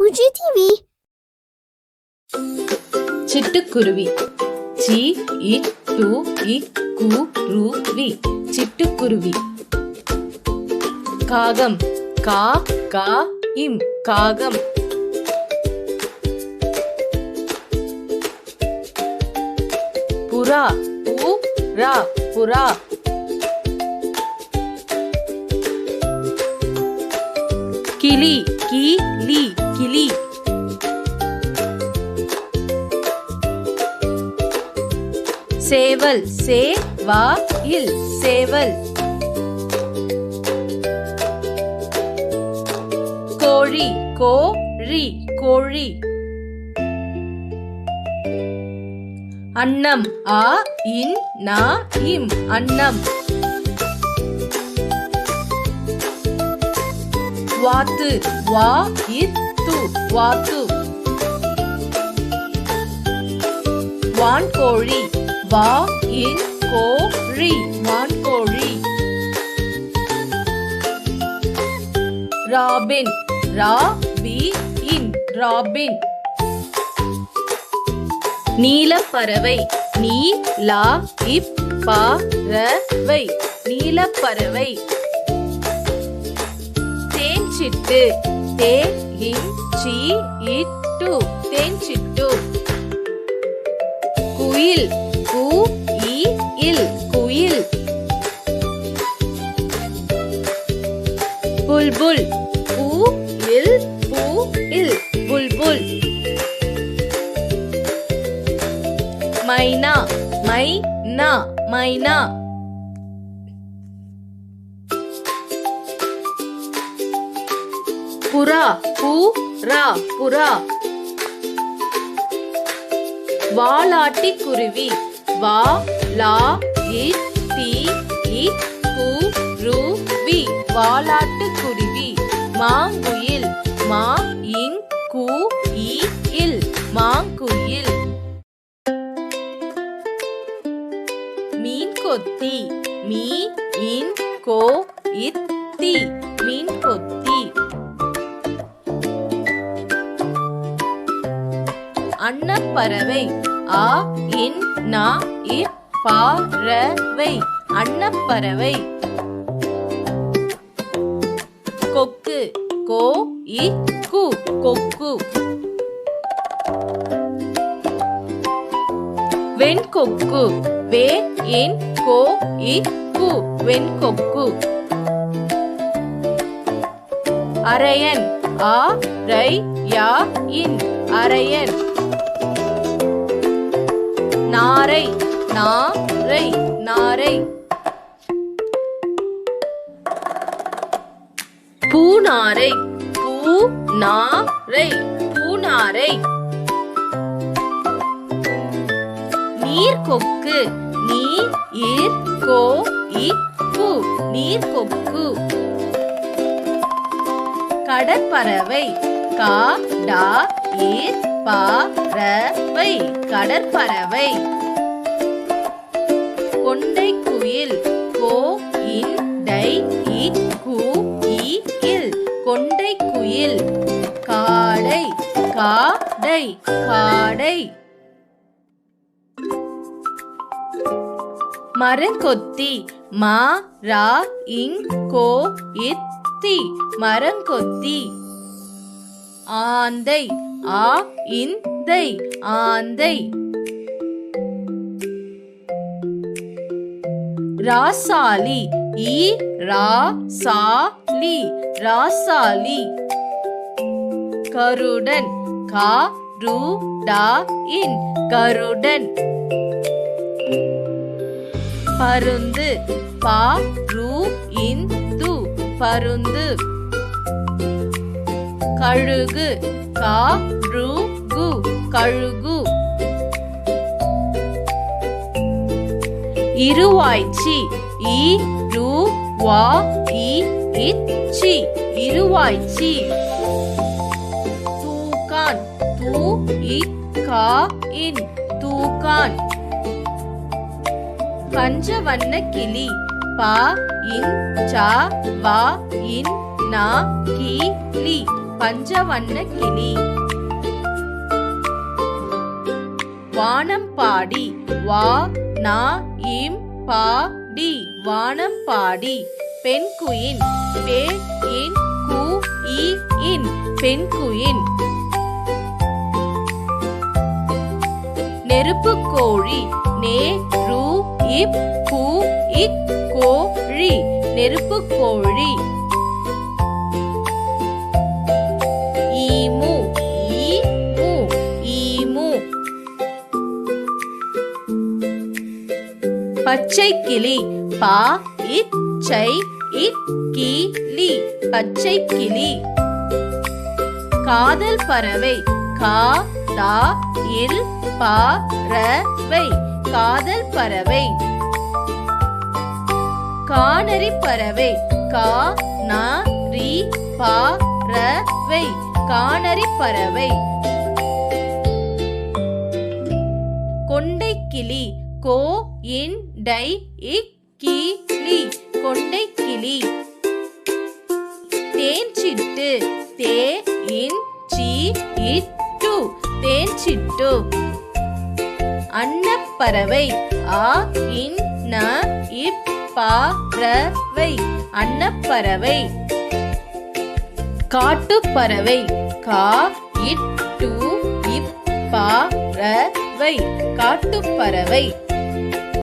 Buji TV. சிட்டுக்குருவி. C E to இ கு ரு வி. சிட்டுக்குருவி. காகம். கா கா இம். காகம். புறா. பு ரா. புறா. கிளி. கி லி. கிளி. சேவல். சே வா இல். சேவல். கோழி. கோ ரி. கோழி. அன்னம். ஆ இன் நா இம். அன்னம். வாத்து. வா இத் து. வாத்து. வான்கோழி. வா இன் கோ ரி. வான்கோழி. ராபின். ரா பி இன். ராபின். நீலப்பறவை. நீ லா இப் பா ர வை. நீலப்பறவை. தேன்சிட்டு. தே இன் சி இட் டு. தேன்சிட்டு. குயில். கு இ இல். குயில். புல்புல். பு இல் பு இல். புல்புல். மைனா. மை நா. மைனா. புறா. பு ரா. புறா. வாலாட்டி குருவி. வா லா இ டி இ கு ரு வி. வாலாட்டு குருவி. மாங்குயில். மா இங் கு இ இல். மாங்குயில். மீன் கொத்தி. மீ இன் கோ இத் தி. மீன் கொத்தி. அன்னப்பறவை. ஆ இன் நா இப் பா ர வை. அன்னப்பறவை. கொக்கு. கோ இ கு. கொக்கு. வெண்கொக்கு. வே இன் கோ இ கு. வெண்கொக்கு. அரையன். ஆ ரை யா இன். அரையன். நாரை. நா ரை. நாரை. பூநாரை. பூ நா ரை. பூநாரை. நீர்கொக்கு. நீ இர் கோ இ கு. நீர்கொக்கு. கடற்பறவை. கா டா இர் பா ர வை. கடற்பறவை. கொண்டைக்குயில். கோ இன் டை இ கு இ இல். கொண்டைக்குயில். காடை. காடை. காடை. மரங்கொத்தி. மா ரா இங் கோ இத் தி. மரங்கொத்தி. ஆந்தை. ஆ இந்தை. ஆந்தை. ராசாலி. ஈ ரா சா லி. ராசாலி. கருடன். கா ரு டா இன். கருடன். பருந்து. பா ரு இன் து. பருந்து. கழுகு. கா ரு கு. கழுகு. இருவாய்ச்சி. இ ரு வா இ இச் சி. இருவாய்ச்சி. தூக்கான். து இ கா இன். தூக்கான். பஞ்சவண்ண கிளி. பா இன் சா வா இன் நா கி லி. பஞ்சவண்ண கிளி. வானம்பாடி வா நா இம் பா டி வானம்பாடி. பெண்குயின் பே இன் கு இ இன் பெண்குயின். நெருப்புக்கோழி நே ரு இப் கு இக் கோழி நெருப்புக்கோழி. Emu emu emu. பச்சைக்கிளி பா இச்சை இக்கிளி பச்சைக்கிளி. காதல் பறவை கா தா இல் பறவை காதல் பறவை. கானரி பறவை கா நா ரி பறவை கானரி பறவை. கொண்டைக்கிளி கோ இன் டை இக் கிளி கொண்டைக்கிளி. தேன்சிட்டு தே இன் சி இட்டு தேன்சிட்டு. அன்னப்பறவை ஆ இன் ந இப் பறவை அன்னப்பறவை. காட்டுப்பறவை கா இட்டு இப் பறவை காட்டுப்பறவை.